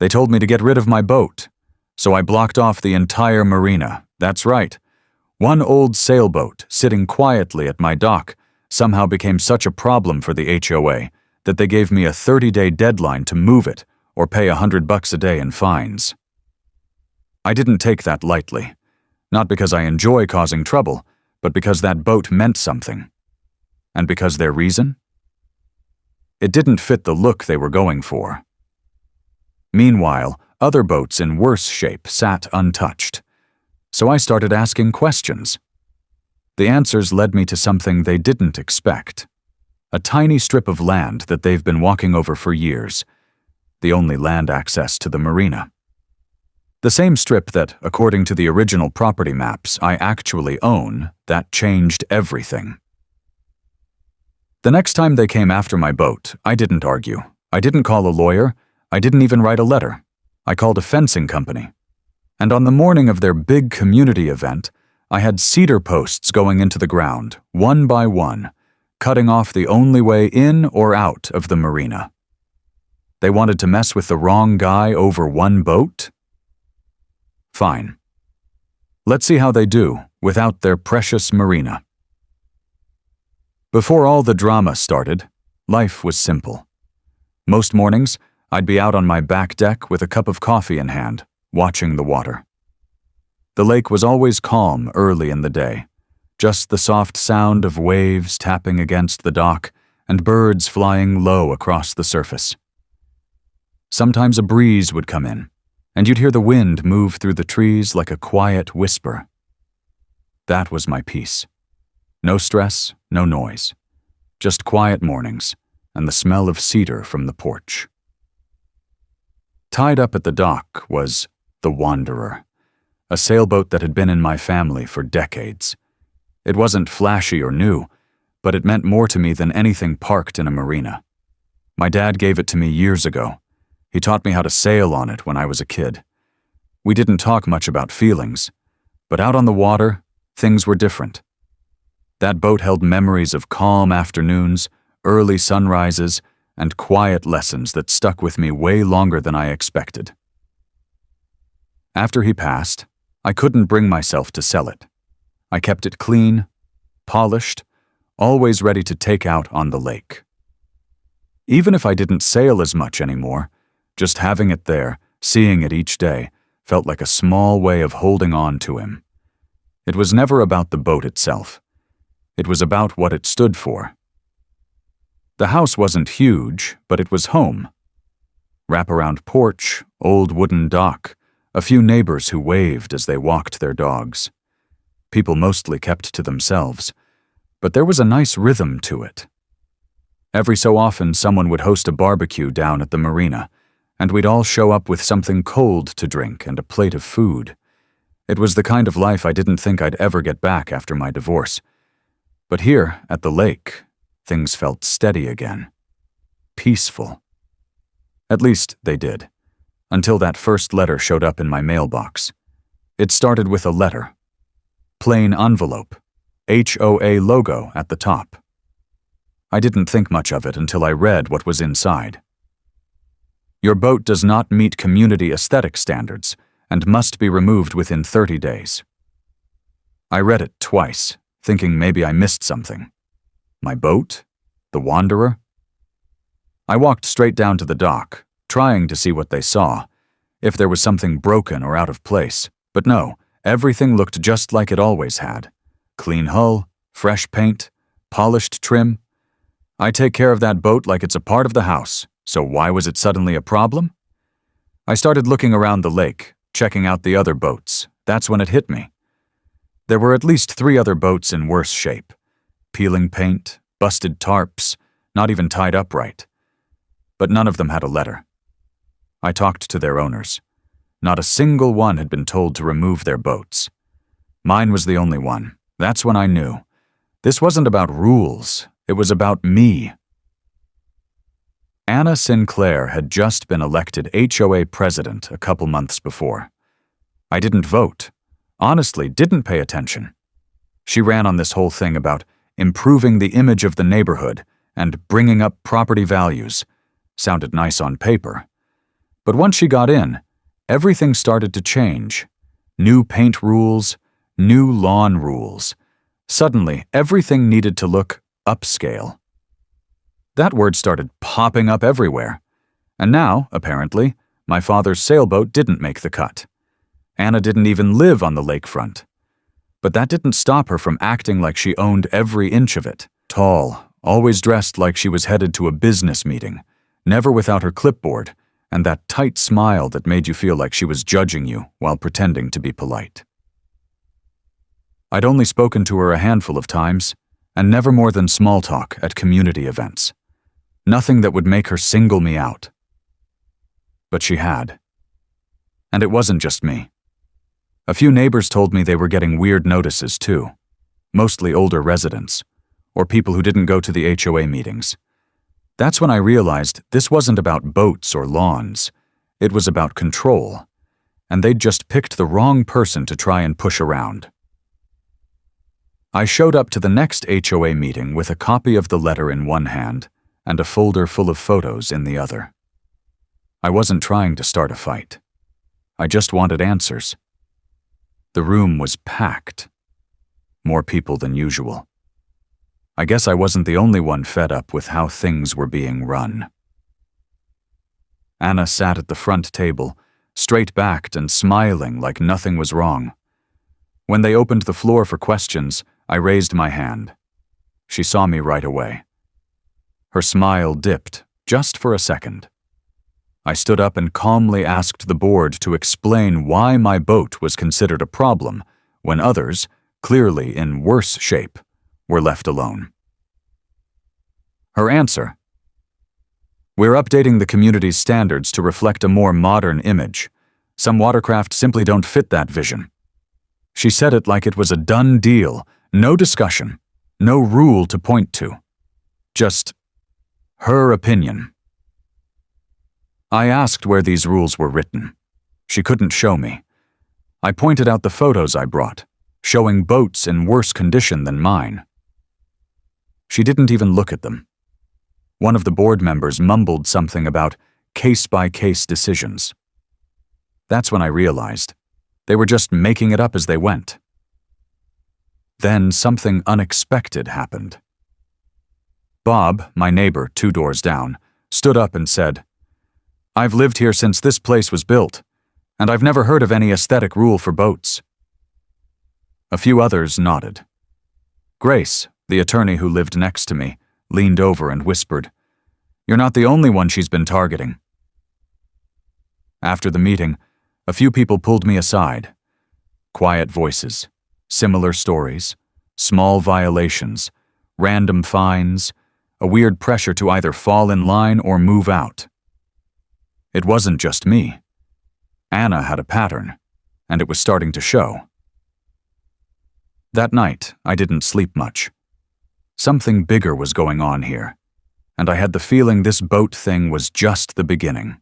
They told me to get rid of my boat, so I blocked off the entire marina. That's right. One old sailboat sitting quietly at my dock somehow became such a problem for the HOA that they gave me a 30-day deadline to move it or pay $100 a day in fines. I didn't take that lightly, not because I enjoy causing trouble, but because that boat meant something. And because their reason? It didn't fit the look they were going for. Meanwhile, other boats in worse shape sat untouched. So I started asking questions. The answers led me to something they didn't expect. A tiny strip of land that they've been walking over for years. The only land access to the marina. The same strip that, according to the original property maps I actually own, that changed everything. The next time they came after my boat, I didn't argue. I didn't call a lawyer. I didn't even write a letter. I called a fencing company. And on the morning of their big community event, I had cedar posts going into the ground, one by one, cutting off the only way in or out of the marina. They wanted to mess with the wrong guy over one boat? Fine. Let's see how they do without their precious marina. Before all the drama started, life was simple. Most mornings, I'd be out on my back deck with a cup of coffee in hand, watching the water. The lake was always calm early in the day, just the soft sound of waves tapping against the dock and birds flying low across the surface. Sometimes a breeze would come in, and you'd hear the wind move through the trees like a quiet whisper. That was my peace. No stress, no noise. Just quiet mornings and the smell of cedar from the porch. Tied up at the dock was the Wanderer, a sailboat that had been in my family for decades. It wasn't flashy or new, but it meant more to me than anything parked in a marina. My dad gave it to me years ago. He taught me how to sail on it when I was a kid. We didn't talk much about feelings, but out on the water, things were different. That boat held memories of calm afternoons, early sunrises, and quiet lessons that stuck with me way longer than I expected. After he passed, I couldn't bring myself to sell it. I kept it clean, polished, always ready to take out on the lake. Even if I didn't sail as much anymore, just having it there, seeing it each day, felt like a small way of holding on to him. It was never about the boat itself. It was about what it stood for. The house wasn't huge, but it was home. Wraparound porch, old wooden dock, a few neighbors who waved as they walked their dogs. People mostly kept to themselves, but there was a nice rhythm to it. Every so often someone would host a barbecue down at the marina, and we'd all show up with something cold to drink and a plate of food. It was the kind of life I didn't think I'd ever get back after my divorce. But here, at the lake, things felt steady again. Peaceful. At least they did, until that first letter showed up in my mailbox. It started with a letter. Plain envelope, HOA logo at the top. I didn't think much of it until I read what was inside. Your boat does not meet community aesthetic standards and must be removed within 30 days. I read it twice, thinking maybe I missed something. My boat? The Wanderer? I walked straight down to the dock, trying to see what they saw, if there was something broken or out of place, but no, everything looked just like it always had. Clean hull, fresh paint, polished trim. I take care of that boat like it's a part of the house, so why was it suddenly a problem? I started looking around the lake, checking out the other boats. That's when it hit me. There were at least 3 other boats in worse shape. Peeling paint, busted tarps, not even tied up right. But none of them had a letter. I talked to their owners. Not a single one had been told to remove their boats. Mine was the only one. That's when I knew. This wasn't about rules. It was about me. Anna Sinclair had just been elected HOA president a couple months before. I didn't vote. Honestly, didn't pay attention. She ran on this whole thing about improving the image of the neighborhood and bringing up property values. Sounded nice on paper. But once she got in, everything started to change. New paint rules, new lawn rules. Suddenly, everything needed to look upscale. That word started popping up everywhere. And now, apparently, my father's sailboat didn't make the cut. Anna didn't even live on the lakefront. But that didn't stop her from acting like she owned every inch of it. Tall, always dressed like she was headed to a business meeting, never without her clipboard, and that tight smile that made you feel like she was judging you while pretending to be polite. I'd only spoken to her a handful of times, and never more than small talk at community events. Nothing that would make her single me out. But she had. And it wasn't just me. A few neighbors told me they were getting weird notices too, mostly older residents, or people who didn't go to the HOA meetings. That's when I realized this wasn't about boats or lawns. It was about control, and they'd just picked the wrong person to try and push around. I showed up to the next HOA meeting with a copy of the letter in one hand and a folder full of photos in the other. I wasn't trying to start a fight. I just wanted answers. The room was packed. More people than usual. I guess I wasn't the only one fed up with how things were being run. Anna sat at the front table, straight-backed and smiling like nothing was wrong. When they opened the floor for questions, I raised my hand. She saw me right away. Her smile dipped, just for a second. I stood up and calmly asked the board to explain why my boat was considered a problem when others, clearly in worse shape, were left alone. Her answer: "We're updating the community's standards to reflect a more modern image. Some watercraft simply don't fit that vision." She said it like it was a done deal, no discussion, no rule to point to. Just her opinion. I asked where these rules were written. She couldn't show me. I pointed out the photos I brought, showing boats in worse condition than mine. She didn't even look at them. One of the board members mumbled something about case-by-case decisions. That's when I realized they were just making it up as they went. Then something unexpected happened. Bob, my neighbor 2 doors down, stood up and said, "I've lived here since this place was built, and I've never heard of any aesthetic rule for boats." A few others nodded. Grace, the attorney who lived next to me, leaned over and whispered, "You're not the only one she's been targeting." After the meeting, a few people pulled me aside. Quiet voices, similar stories, small violations, random fines, a weird pressure to either fall in line or move out. It wasn't just me. Anna had a pattern, and it was starting to show. That night, I didn't sleep much. Something bigger was going on here, and I had the feeling this boat thing was just the beginning.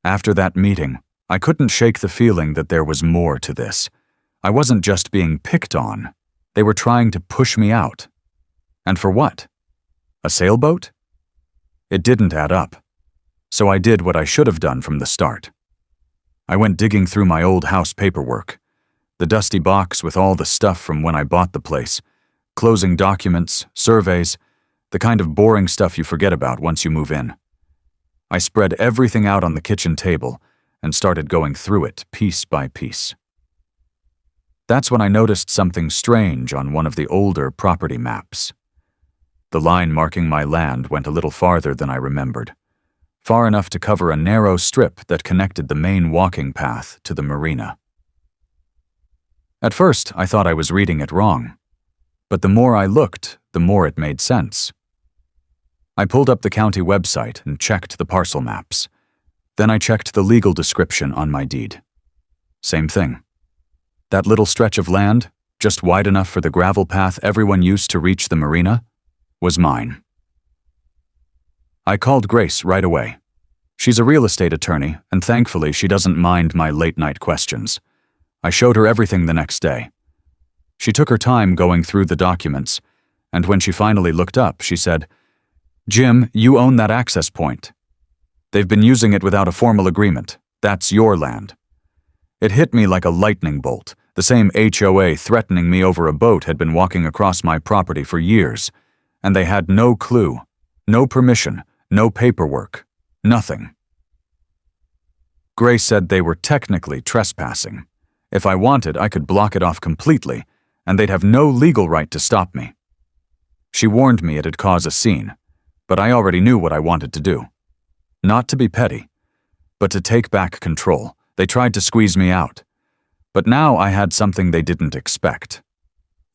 After that meeting, I couldn't shake the feeling that there was more to this. I wasn't just being picked on. They were trying to push me out. And for what? A sailboat? It didn't add up. So I did what I should have done from the start. I went digging through my old house paperwork, the dusty box with all the stuff from when I bought the place, closing documents, surveys, the kind of boring stuff you forget about once you move in. I spread everything out on the kitchen table and started going through it piece by piece. That's when I noticed something strange on one of the older property maps. The line marking my land went a little farther than I remembered, far enough to cover a narrow strip that connected the main walking path to the marina. At first, I thought I was reading it wrong, but the more I looked, the more it made sense. I pulled up the county website and checked the parcel maps. Then I checked the legal description on my deed. Same thing. That little stretch of land, just wide enough for the gravel path everyone used to reach the marina, was mine. I called Grace right away. She's a real estate attorney, and thankfully she doesn't mind my late-night questions. I showed her everything the next day. She took her time going through the documents, and when she finally looked up, she said, "Jim, you own that access point." They've been using it without a formal agreement. That's your land." It hit me like a lightning bolt. The same HOA threatening me over a boat had been walking across my property for years, and they had no clue, no permission, no paperwork, nothing. Grace said they were technically trespassing. If I wanted, I could block it off completely, and they'd have no legal right to stop me. She warned me it'd cause a scene, but I already knew what I wanted to do. Not to be petty, but to take back control. They tried to squeeze me out. But now I had something they didn't expect.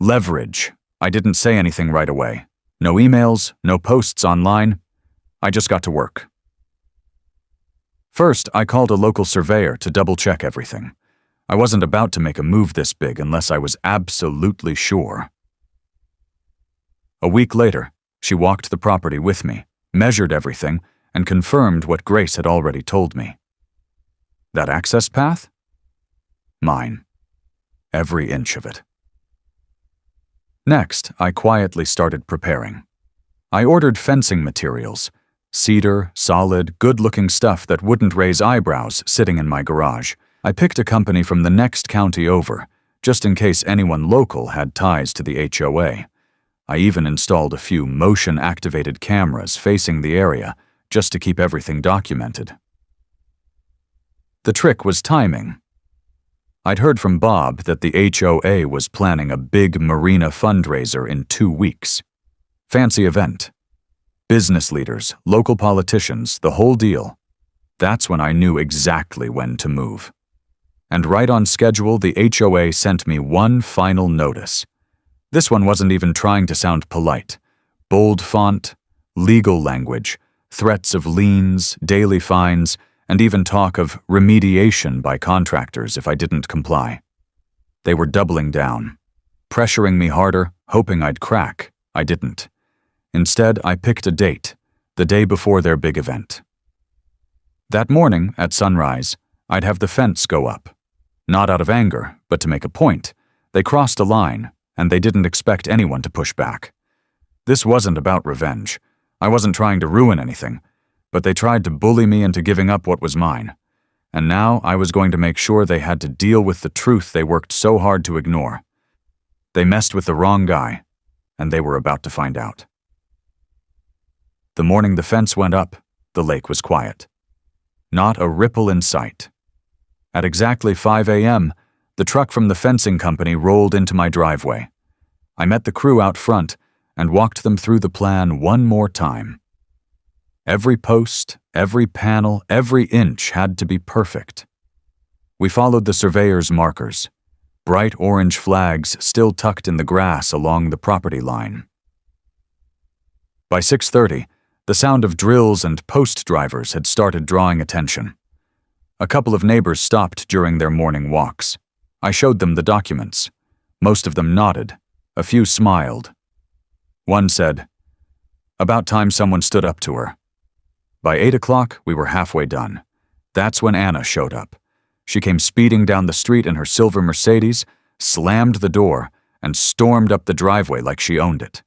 Leverage. I didn't say anything right away. No emails, no posts online. I just got to work. First, I called a local surveyor to double-check everything. I wasn't about to make a move this big unless I was absolutely sure. A week later, she walked the property with me, measured everything, and confirmed what Grace had already told me. That access path? Mine. Every inch of it. Next, I quietly started preparing. I ordered fencing materials, cedar, solid, good-looking stuff that wouldn't raise eyebrows sitting in my garage. I picked a company from the next county over, just in case anyone local had ties to the HOA. I even installed a few motion-activated cameras facing the area, just to keep everything documented. The trick was timing. I'd heard from Bob that the HOA was planning a big Marina fundraiser in 2 weeks. Fancy event. Business leaders, local politicians, the whole deal. That's when I knew exactly when to move. And right on schedule, the HOA sent me one final notice. This one wasn't even trying to sound polite. Bold font, legal language, threats of liens, daily fines, and even talk of remediation by contractors if I didn't comply. They were doubling down, pressuring me harder, hoping I'd crack. I didn't. Instead, I picked a date, the day before their big event. That morning, at sunrise, I'd have the fence go up. Not out of anger, but to make a point. They crossed a line, and they didn't expect anyone to push back. This wasn't about revenge. I wasn't trying to ruin anything, but they tried to bully me into giving up what was mine. And now I was going to make sure they had to deal with the truth they worked so hard to ignore. They messed with the wrong guy, and they were about to find out. The morning the fence went up, the lake was quiet. Not a ripple in sight. At exactly 5 a.m., the truck from the fencing company rolled into my driveway. I met the crew out front and walked them through the plan one more time. Every post, every panel, every inch had to be perfect. We followed the surveyor's markers, bright orange flags still tucked in the grass along the property line. By 6:30, the sound of drills and post drivers had started drawing attention. A couple of neighbors stopped during their morning walks. I showed them the documents. Most of them nodded. A few smiled. One said, "About time someone stood up to her." By 8 o'clock, we were halfway done. That's when Anna showed up. She came speeding down the street in her silver Mercedes, slammed the door, and stormed up the driveway like she owned it.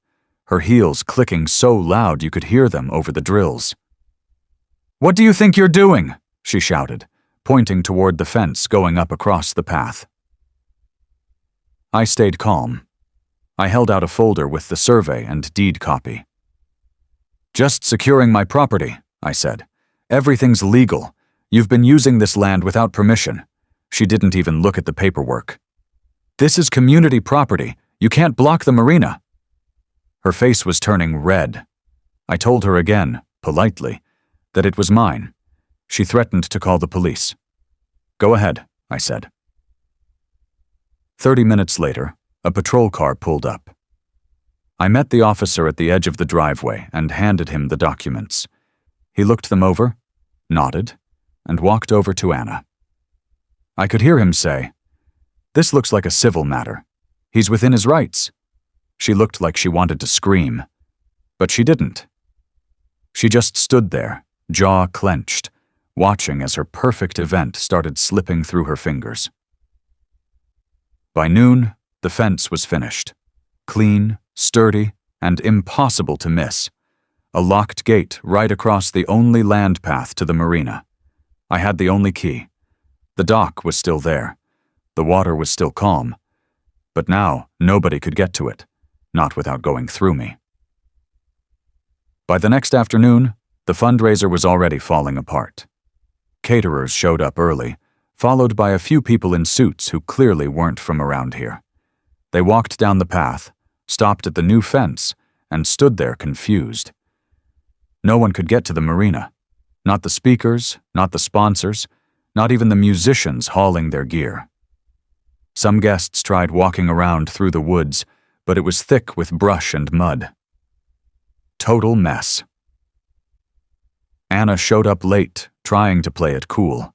Her heels clicking so loud you could hear them over the drills. "What do you think you're doing?" she shouted, pointing toward the fence going up across the path. I stayed calm. I held out a folder with the survey and deed copy. "Just securing my property," I said. "Everything's legal. You've been using this land without permission." She didn't even look at the paperwork. "This is community property. You can't block the marina." Her face was turning red. I told her again, politely, that it was mine. She threatened to call the police. "Go ahead," I said. 30 minutes later, a patrol car pulled up. I met the officer at the edge of the driveway and handed him the documents. He looked them over, nodded, and walked over to Anna. I could hear him say, "This looks like a civil matter. He's within his rights." She looked like she wanted to scream, but she didn't. She just stood there, jaw clenched, watching as her perfect event started slipping through her fingers. By noon, the fence was finished. Clean, sturdy, and impossible to miss. a locked gate right across the only land path to the marina. I had the only key. The dock was still there. The water was still calm. But now, nobody could get to it, not without going through me. By the next afternoon, the fundraiser was already falling apart. Caterers showed up early, followed by a few people in suits who clearly weren't from around here. They walked down the path, stopped at the new fence, and stood there confused. No one could get to the marina. Not the speakers, not the sponsors, not even the musicians hauling their gear. Some guests tried walking around through the woods, but it was thick with brush and mud. Total mess. Anna showed up late, trying to play it cool.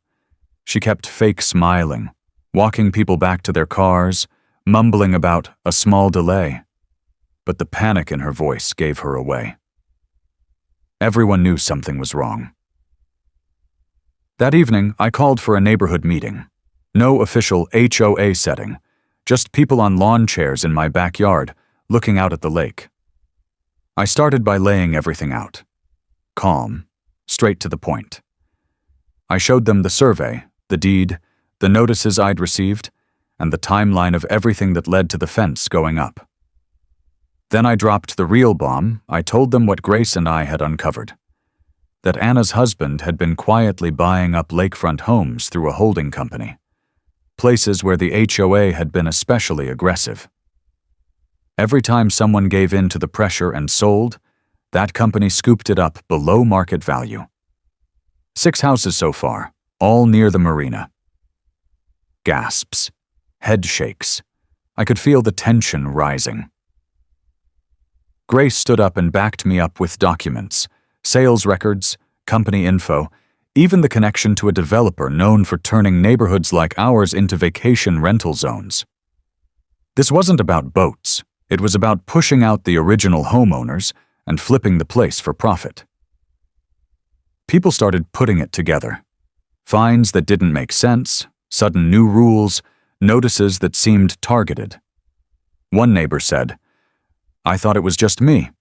She kept fake smiling, walking people back to their cars, mumbling about a small delay. But the panic in her voice gave her away. Everyone knew something was wrong. That evening, I called for a neighborhood meeting. No official HOA setting, just people on lawn chairs in my backyard, looking out at the lake. I started by laying everything out. Calm, straight to the point. I showed them the survey, the deed, the notices I'd received, and the timeline of everything that led to the fence going up. Then I dropped the real bomb. I told them what Grace and I had uncovered. That Anna's husband had been quietly buying up lakefront homes through a holding company. Places where the HOA had been especially aggressive. Every time someone gave in to the pressure and sold, that company scooped it up below market value. 6 houses so far, all near the marina. Gasps. Head shakes. I could feel the tension rising. Grace stood up and backed me up with documents, sales records, company info, even the connection to a developer known for turning neighborhoods like ours into vacation rental zones. This wasn't about boats. It was about pushing out the original homeowners and flipping the place for profit. People started putting it together. Fines that didn't make sense, sudden new rules, notices that seemed targeted. One neighbor said, "I thought it was just me."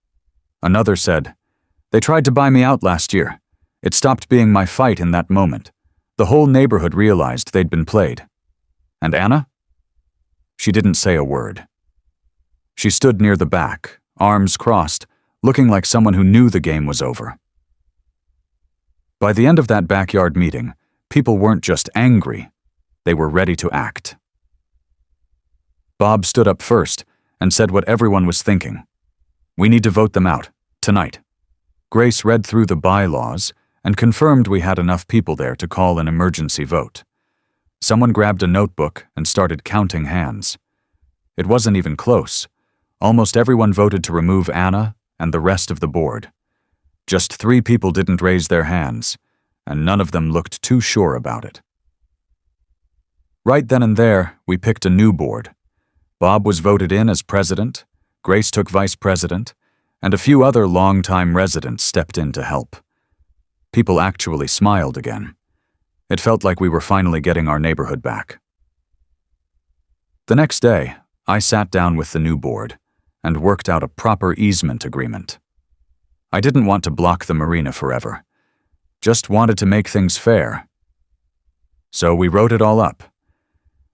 Another said, "They tried to buy me out last year. It stopped being my fight in that moment. The whole neighborhood realized they'd been played." And Anna? She didn't say a word. She stood near the back, arms crossed, looking like someone who knew the game was over. By the end of that backyard meeting, people weren't just angry, they were ready to act. Bob stood up first and said what everyone was thinking. "We need to vote them out, tonight." Grace read through the bylaws and confirmed we had enough people there to call an emergency vote. Someone grabbed a notebook and started counting hands. It wasn't even close. Almost everyone voted to remove Anna and the rest of the board. Just 3 people didn't raise their hands, and none of them looked too sure about it. Right then and there, we picked a new board. Bob was voted in as president, Grace took vice president, and a few other longtime residents stepped in to help. People actually smiled again. It felt like we were finally getting our neighborhood back. The next day, I sat down with the new board and worked out a proper easement agreement. I didn't want to block the marina forever, just wanted to make things fair. So we wrote it all up.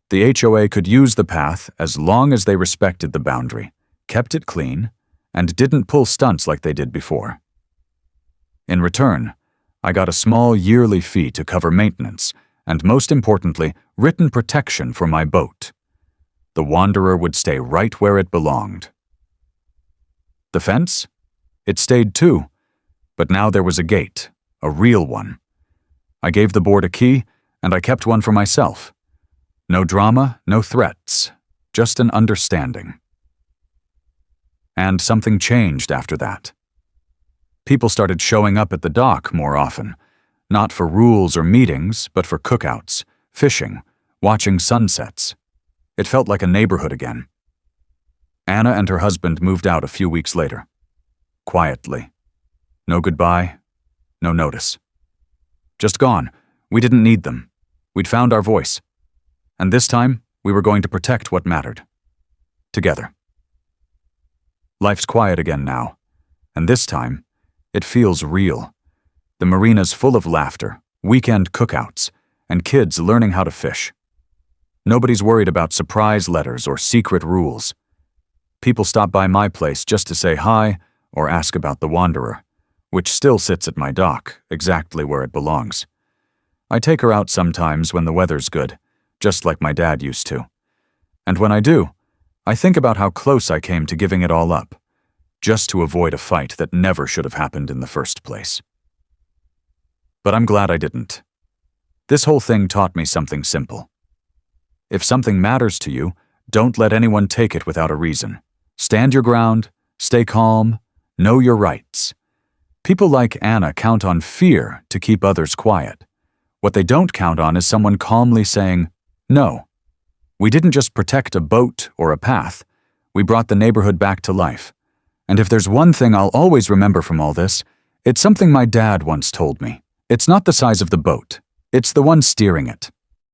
The HOA could use the path as long as they respected the boundary, kept it clean, and didn't pull stunts like they did before. In return, I got a small yearly fee to cover maintenance and, most importantly, written protection for my boat. The Wanderer would stay right where it belonged. The fence? It stayed too, but now there was a gate, a real one. I gave the board a key, and I kept one for myself. No drama, no threats, just an understanding. And something changed after that. People started showing up at the dock more often, not for rules or meetings, but for cookouts, fishing, watching sunsets. It felt like a neighborhood again. Anna and her husband moved out a few weeks later. Quietly. No goodbye, no notice. Just gone. We didn't need them. We'd found our voice. And this time, we were going to protect what mattered. Together. Life's quiet again now, and this time, It feels real. The marina's full of laughter, weekend cookouts, and kids learning how to fish. Nobody's worried about surprise letters or secret rules. People stop by my place just to say hi or ask about the Wanderer, which still sits at my dock, exactly where it belongs. I take her out sometimes when the weather's good, just like my dad used to. And when I do, I think about how close I came to giving it all up, just to avoid a fight that never should have happened in the first place. But I'm glad I didn't. This whole thing taught me something simple. If something matters to you, don't let anyone take it without a reason. Stand your ground, stay calm, know your rights. People like Anna count on fear to keep others quiet. What they don't count on is someone calmly saying, "No. We didn't just protect a boat or a path. We brought the neighborhood back to life. And if there's one thing I'll always remember from all this, it's something my dad once told me. It's not the size of the boat. It's the one steering it.